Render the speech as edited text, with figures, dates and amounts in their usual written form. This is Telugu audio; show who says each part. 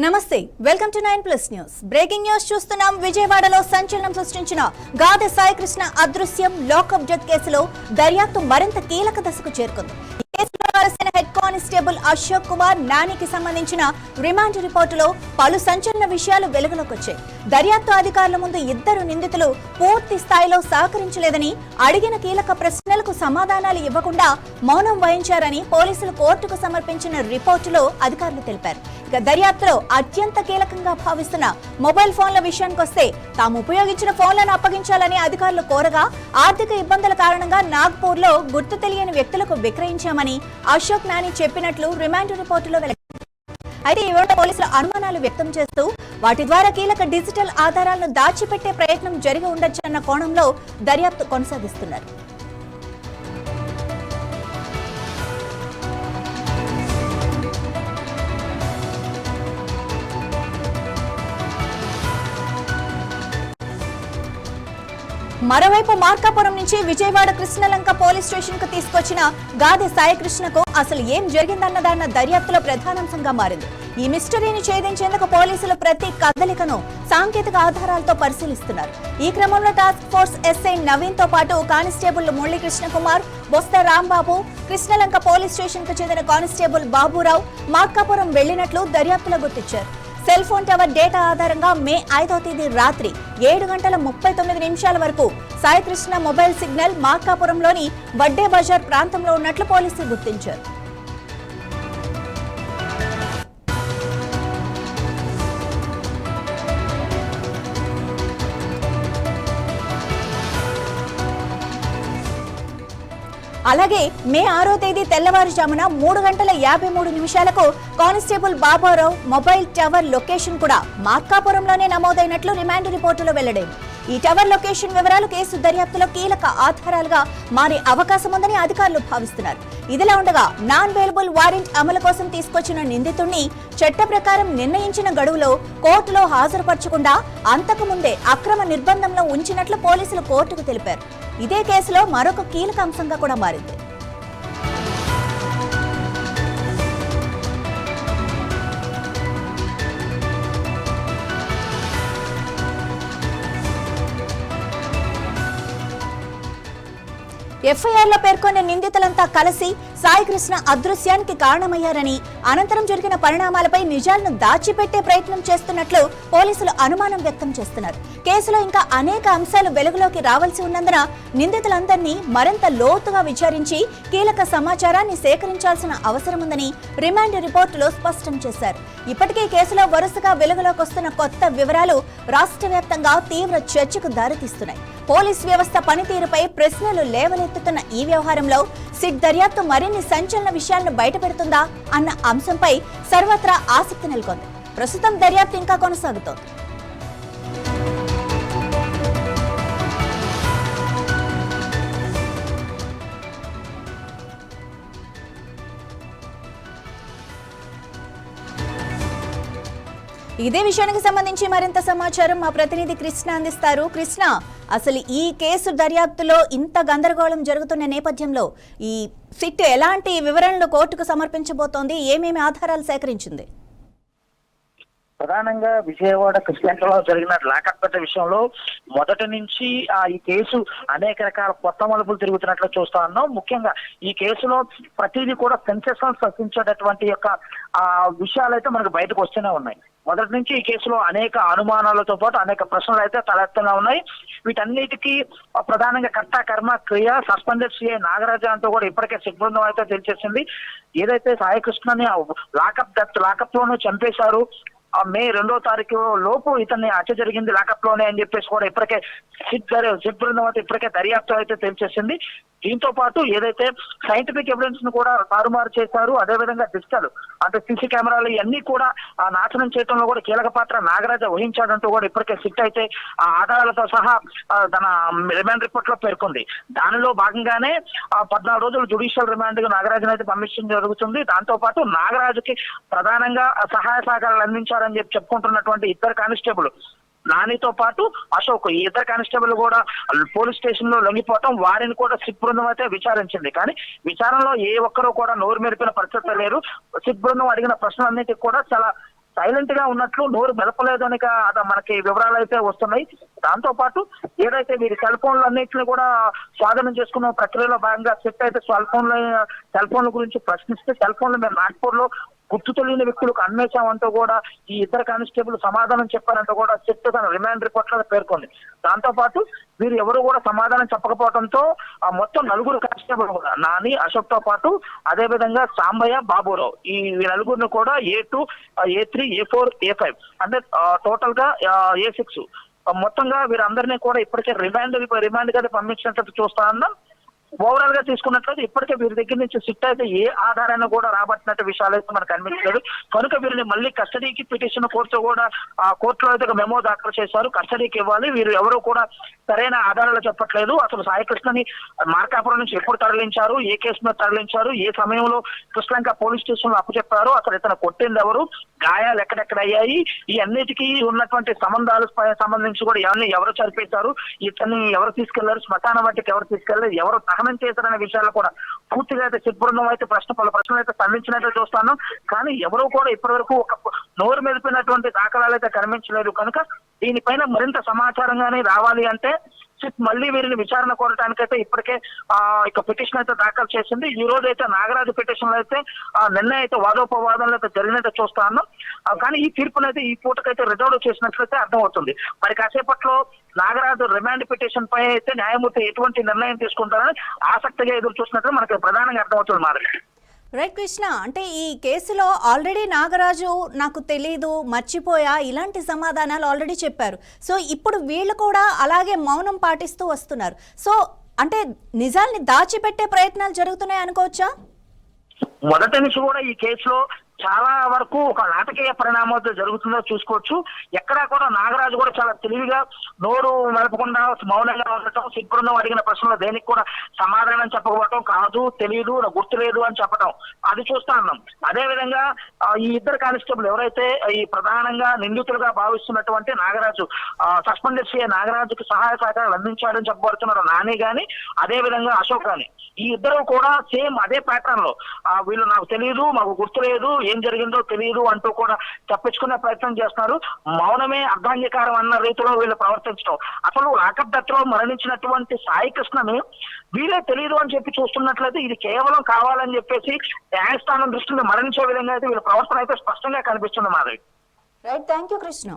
Speaker 1: నమస్తే welcome to 9+ news breaking news చూస్తున్నాం విజయవాడలో సంచలనం సృష్టించిన గాదె సాయి కృష్ణ అదృశ్యం లాకప్ డెత్ కేసులో దర్యాప్తు మరింత కీలక దశకు చేరుకుంది హెడ్ కానిస్టేబుల్ అశోక్ కుమార్ నానికి సంబంధించిన రిమాండ్ రిపోర్టులో పలు సంచలన విషయాలు వెలుగులోకి వచ్చాయి. దర్యాప్తు అధికారుల ముందు ఇద్దరు నిందితులు పూర్తి స్థాయిలో సహకరించలేదని, అడిగిన కీలక ప్రశ్నలకు సమాధానాలు ఇవ్వకుండా మౌనం వహించారని పోలీసులు కోర్టుకు సమర్పించిన రిపోర్టులో అధికారులు తెలిపారు. ఇక దర్యాప్తులో అత్యంత కీలకంగా భావిస్తున్న మొబైల్ ఫోన్ల విషయానికొస్తే తాము ఉపయోగించిన ఫోన్లను అప్పగించాలని అధికారులు కోరగా ఆర్థిక ఇబ్బందుల కారణంగా నాగ్పూర్ లో గుర్తు తెలియని వ్యక్తులకు విక్రయించామని అశోక్ నాని చెప్పినట్లు రిమాండ్ రిపోర్టులో వెల్లడించారు. అయితే ఈ వేళ పోలీసులు అనుమానాలు వ్యక్తం చేస్తూ వాటి ద్వారా కీలక డిజిటల్ ఆధారాలను దాచిపెట్టే ప్రయత్నం జరిగి ఉండొచ్చన్న కోణంలో దర్యాప్తు కొనసాగిస్తున్నారు. మరోవైపు మార్కాపురం నుంచి విజయవాడ కృష్ణలంక పోలీస్ స్టేషన్ కు తీసుకొచ్చిన గాదె సాయి కృష్ణకు అసలు ఏం జరిగిందన్నదాన్న దర్యాప్తులో ప్రధానాంశంగా మారింది. ఈ మిస్టరీని ఛేదించేందుకు పోలీసులు ప్రతి కదలికను సాంకేతిక ఆధారాలతో పరిశీలిస్తున్నారు. ఈ క్రమంలో టాస్క్ ఫోర్స్ ఎస్ఐ నవీన్ తో పాటు constable Murali Krishnakumar, Bosta Rambabu, Krishnalanka police station కు చెందిన కానిస్టేబుల్ బాబురావు మార్కాపురం వెళ్లినట్లు దర్యాప్తులో గుర్తించారు. సెల్ ఫోన్ టవర్ డేటా ఆధారంగా మే 5వ తేదీ రాత్రి 7:39 వరకు సాయి కృష్ణ మొబైల్ సిగ్నల్ మార్కాపురంలోని వడ్డే బజార్ ప్రాంతంలో ఉన్నట్లు పోలీసులు గుర్తించారు. అలాగే మే 6వ తేదీ తెల్లవారుజామున 3:53 constable Babarao mobile tower location కూడా మార్కాపురంలోనే నమోదైనట్లు రిమాండ్ రిపోర్టులో వెల్లడైంది. ఈ టవర్ లొకేషన్ వివరాలు కేసు దర్యాప్తులో కీలక ఆధారాలుగా మారే అవకాశం ఉందని అధికారులు భావిస్తున్నారు. ఇదిలా ఉండగా నాన్ బెయిలబుల్ వారెంట్ అమలు కోసం తీసుకొచ్చిన నిందితుడిని చట్ట ప్రకారం నిర్ణయించిన గడువులో కోర్టులో హాజరుపరచకుండా అంతకు ముందే అక్రమ నిర్బంధంలో ఉంచినట్లు పోలీసులు కోర్టుకు తెలిపారు. ఇదే కేసులో మరొక కీలక అంశంగా కూడా మారింది. ఎఫ్ఐఆర్లో పేర్కొన్న నిందితులంతా కలిసి సాయి కృష్ణ అదృశ్యానికి కారణమయ్యారని, అనంతరం జరిగిన పరిణామాలపై నిజాలను దాచిపెట్టే ప్రయత్నం చేస్తున్నట్లు పోలీసులు అనుమానం వ్యక్తం చేస్తున్నారు. కేసులో ఇంకా అనేక అంశాలు వెలుగులోకి రావాల్సి ఉన్నందున నిందితులందరినీ మరింత లోతుగా విచారించి కీలక సమాచారాన్ని సేకరించాల్సిన అవసరం ఉందని రిమాండ్ రిపోర్టులో స్పష్టం చేశారు. ఇప్పటికే కేసులో వరుసగా వెలుగులోకి వస్తున్న కొత్త వివరాలు రాష్ట్ర వ్యాప్తంగా తీవ్ర చర్చకు దారితీస్తున్నాయి. పోలీస్ వ్యవస్థ పనితీరుపై ప్రశ్నలు లేవనెత్తుతున్న ఈ వ్యవహారంలో సిట్ దర్యాప్తు మరిన్ని సంచలన విషయాలను బయటపెడుతుందా అన్న అంశంపై సర్వత్రా ఆసక్తి నెలకొంది. ప్రస్తుతం దర్యాప్తు ఇంకా కొనసాగుతోంది. ఇదే విషయానికి సంబంధించి మరింత సమాచారం మా ప్రతినిధి కృష్ణ అందిస్తారు. కృష్ణ, అసలు ఈ కేసు దర్యాప్తులో ఇంత గందరగోళం జరుగుతున్న నేపథ్యంలో ఈ సిట్ ఎలాంటి వివరణలు కోర్టుకు సమర్పించబోతోంది? ఏమేమి ఆధారాలు సేకరించింది?
Speaker 2: ప్రధానంగా విజయవాడ కృష్ణలంకలో జరిగిన లాకప్ విషయంలో మొదటి నుంచి ఈ కేసు అనేక రకాల కొత్త మలుపులు తిరుగుతున్నట్లు చూస్తా ఉన్నాం. ముఖ్యంగా ఈ కేసులో ప్రతిదీ కూడా సెన్సేషన్ సృష్టించేటటువంటి యొక్క విషయాలు అయితే మనకు బయటకు వస్తూనే ఉన్నాయి. మొదటి నుంచి ఈ కేసులో అనేక అనుమానాలతో పాటు అనేక ప్రశ్నలు అయితే తలెత్తూనే ఉన్నాయి. వీటన్నిటికీ ప్రధానంగా కర్త కర్మ క్రియ సస్పెండెడ్ సిఐ నాగరాజ అంటూ కూడా ఇప్పటికే సిబ్బంది అయితే తెలిసేసింది. ఏదైతే సాయి కృష్ణని లాకప్ లోనూ చంపేశారు, మే 2వ తారీఖు లోపు ఇతన్ని హత్య జరిగింది లాకప్ లోనే అని చెప్పేసి కూడా ఇప్పటికే సిట్ బృందం అయితే ఇప్పటికే దర్యాప్తు అయితే తెలిసేసింది. దీంతో పాటు ఏదైతే సైంటిఫిక్ ఎవిడెన్స్ ను కూడా తారుమారు చేశారు, అదేవిధంగా డిజిటల్ అంటే సీసీ కెమెరాలు ఇవన్నీ కూడా నాశనం చేయడంలో కూడా కీలక పాత్ర నాగరాజ వహించాడంటూ కూడా ఇప్పటికే సిట్ అయితే ఆ ఆధారాలతో సహా తన రిమాండ్ రిపోర్ట్ లో పేర్కొంది. దానిలో భాగంగానే 14 రోజులు జ్యుడిషియల్ రిమాండ్ గా నాగరాజును అయితే పంపించడం జరుగుతుంది. దాంతో పాటు నాగరాజుకి ప్రధానంగా సహాయ సహకారాలు అందించారని చెప్పుకుంటున్నటువంటి ఇద్దరు కానిస్టేబుల్ నానితో పాటు అశోక్, ఈ ఇద్దరు కానిస్టేబుల్ కూడా పోలీస్ స్టేషన్ లో లొంగిపోవటం, వారిని కూడా సిట్ బృందం అయితే విచారించింది. కానీ విచారణలో ఏ ఒక్కరూ కూడా నోరు మెరిపిన పరిస్థితి లేరు. సిట్ బృందం అడిగిన ప్రశ్నలన్నిటికీ కూడా చాలా సైలెంట్ గా ఉన్నట్లు, నోరు మెదపలేదు అని మనకి వివరాలు అయితే వస్తున్నాయి. దాంతో పాటు ఏదైతే వీరి సెల్ ఫోన్లు అన్నింటినీ కూడా స్వాధీనం చేసుకున్న ప్రక్రియలో భాగంగా సిట్ అయితే సెల్ ఫోన్ల గురించి ప్రశ్నిస్తే సెల్ ఫోన్లు మేము నాగ్పూర్ లో గుర్తు తెలియని వ్యక్తులకు అన్వేషామంటూ కూడా ఈ ఇద్దరు కానిస్టేబుల్ సమాధానం చెప్పారంటూ కూడా సిట్ తన రిమాండ్ రిపోర్ట్ లో పేర్కొంది. దాంతో పాటు వీరు ఎవరు కూడా సమాధానం చెప్పకపోవడంతో మొత్తం నలుగురు కానిస్టేబుల్ కూడా నాని, అశోక్ తో పాటు అదే విధంగా సాంబయ్య, బాబురావు ఈ నలుగురిని కూడా A2, A3, A4, A5 అంటే టోటల్ గా A6 మొత్తంగా వీరందరినీ కూడా ఇప్పటికే రిమాండ్ గా పంపించినట్టు చూస్తా ఉన్నాం. ఓవరాల్ గా తీసుకున్నట్లయితే ఇప్పటికే వీరి దగ్గర నుంచి సిట్ అయితే ఏ ఆధారాన్ని కూడా రాబట్టినట్టు విషయాలు అయితే మనకు కనిపించలేదు. కనుక వీరిని మళ్ళీ కస్టడీకి పిటిషన్ కోర్టులో అయితే ఒక మెమో దాఖలు చేశారు. కస్టడీకి ఇవ్వాలి, వీరు ఎవరు కూడా సరైన ఆధారాలు చెప్పట్లేదు. అసలు సాయికృష్ణని మార్కాపురం నుంచి ఎప్పుడు తరలించారు, ఏ కేసు మీద తరలించారు, ఏ సమయంలో కృష్ణలంక పోలీస్ స్టేషన్ లో అప్పచెప్పారు, అసలు ఇతను కొట్టింది ఎవరు, గాయాలు ఎక్కడెక్కడ అయ్యాయి, ఈ అన్నిటికీ ఉన్నటువంటి సంబంధించి కూడా ఎవరు చనిపోతారు, ఇతన్ని ఎవరు తీసుకెళ్లారు, శ్మశాన వాటికి ఎవరు తీసుకెళ్లారు, ఎవరు దహనం చేశారనే విషయాలు కూడా పూర్తిగా అయితే సిట్ బృందం అయితే పలు ప్రశ్నలు అయితే సంధించినట్టు చూస్తాను. కానీ ఎవరు కూడా ఇప్పటి వరకు ఒక నోరు మెదిపినటువంటి దాఖలాలు అయితే కనిపించలేదు. కనుక దీనిపైన మరింత సమాచారంగానే రావాలి అంటే సిట్ మళ్ళీ వీరిని విచారణ కోరటానికైతే ఇప్పటికే ఇక పిటిషన్ అయితే దాఖలు చేసింది. ఈ రోజు అయితే నాగరాజు పిటిషన్ అయితే నిన్న అయితే వాదోపవాదనలు అయితే జరిగినట్టు చూస్తా ఉన్నాం. కానీ ఈ తీర్పునైతే ఈ పూటకైతే రిజర్వ్ చేసినట్లయితే అర్థమవుతుంది. మరి కాసేపట్లో నాగరాజు రిమాండ్ పిటిషన్ పై అయితే న్యాయమూర్తి ఎటువంటి నిర్ణయం తీసుకుంటారని ఆసక్తిగా ఎదురు చూసినట్టు మనకు ప్రధానంగా అర్థమవుతుంది. మాది
Speaker 1: రైట్ కృష్ణ, అంటే ఈ కేసులో ఆల్రెడీ నాగరాజు నాకు తెలీదు, మర్చిపోయా ఇలాంటి సమాధానాలు ఆల్రెడీ చెప్పారు. సో ఇప్పుడు వీళ్ళు కూడా అలాగే మౌనం పాటిస్తూ వస్తున్నారు. సో అంటే నిజాల్ని దాచిపెట్టే ప్రయత్నాలు జరుగుతున్నాయి అనుకోవచ్చా?
Speaker 2: మొదటి నుంచి కూడా ఈ కేసులో చాలా వరకు ఒక నాటకీయ పరిణామాలు జరుగుతుందో చూసుకోవచ్చు. ఎక్కడా కూడా నాగరాజు కూడా చాలా తెలివిగా నోరు మెలపకుండా మౌనంగా ఉండటం, సిట్ బృందం అడిగిన ప్రశ్నలు దేనికి కూడా సమాధానం చెప్పకపోవటం, కాదు తెలియదు నాకు గుర్తులేదు అని చెప్పడం, అది చూస్తా ఉన్నాం. అదే విధంగా ఈ ఇద్దరు కానిస్టేబుల్ ఎవరైతే ఈ ప్రధానంగా నిందితులుగా భావిస్తున్నటువంటి నాగరాజు సస్పెండ్ చేసే నాగరాజుకి సహాయ సహకారాలు అందించాడని చెప్పబడుతున్నారు నాని గాని, అదే విధంగా అశోక్ గాని. ఈ ఇద్దరు కూడా సేమ్ అదే ప్యాటర్న్ లో వీళ్ళు నాకు తెలియదు, మాకు గుర్తులేదు, ఏం జరిగిందో తెలియదు అంటూ కూడా తప్పించుకునే ప్రయత్నం చేస్తున్నారు. మౌనమే అర్ధాంగీకారం అన్న రీతిలో వీళ్ళు ప్రవర్తించడం. అసలు లాకప్ డెత్ లో మరణించినటువంటి సాయికృష్ణని వీళ్ళే తెలియదు అని చెప్పి చూస్తున్నట్లయితే ఇది కేవలం కావాలని చెప్పేసి న్యాయస్థానం దృష్టిని మరణించే విధంగా అయితే వీళ్ళ ప్రవర్తన అయితే స్పష్టంగా కనిపిస్తుంది. Madhavi
Speaker 1: right, thank you Krishna.